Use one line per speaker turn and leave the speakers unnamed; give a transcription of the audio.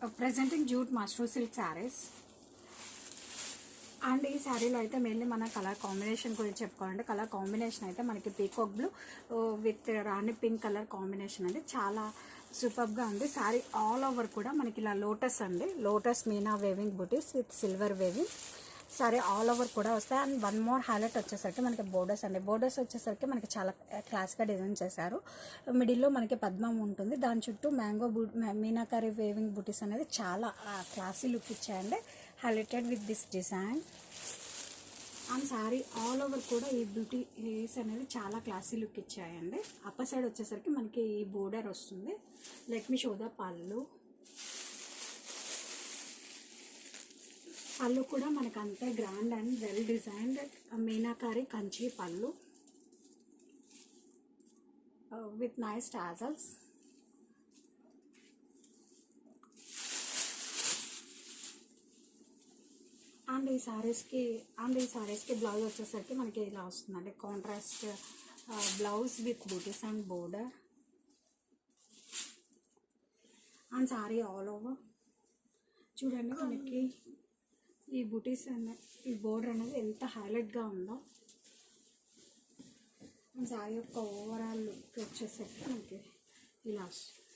presenting jute mushroom silk sarees. And ఈ శారీలో అయితే మెయిన్లీ మన కలర్ కాంబినేషన్ గురించి చెప్పుకోవాలంటే కలర్ కాంబినేషన్ అయితే మనకి peacock blue with Rani pink colour combination అండి. చాలా సూపర్గా ఉంది. శారీ ఆల్ ఓవర్ కూడా మనకి ఇలా లోటస్ అండి, lotus meena weaving buttis with silver weaving sari all over కూడా వస్తాయి. అండ్ వన్ మోర్ హైలైట్ వచ్చేసరికి మనకి బోర్డర్స్ అండి. బోర్డర్స్ వచ్చేసరికి మనకి చాలా క్లాస్గా డిజైన్ చేశారు. మిడిల్లో మనకి పద్మం ఉంటుంది, దాని చుట్టూ మ్యాంగో మీనాకారి వేవింగ్ బూటీస్ అనేది చాలా క్లాసీ లుక్ ఇచ్చాయండి. Highlighted with this design and sari all over కూడా ఈ బూటీస్ అనేది చాలా క్లాసీ లుక్ ఇచ్చాయండి. అప్పర్ సైడ్ వచ్చేసరికి మనకి ఈ బోర్డర్ వస్తుంది. లెట్ మీ షో ద పళ్ళు. పళ్ళు కూడా మనకు అంతే grand and well designed meenakari Kanchi పళ్ళు విత్ నైస్ టాజల్స్. అండ్ ఈ సారీస్కి బ్లౌజ్ వచ్చేసరికి మనకి ఇలా వస్తుందండి. Contrast blouse with buttis and border and sari all over చూడండి. మనకి ఈ బూటీస్ ఈ బోర్డర్ అనేది ఎంత హైలైట్గా ఉందో. సారీ యొక్క ఓవరాల్ లుక్ వచ్చేసరికి మనకి ఇలా వస్తుంది.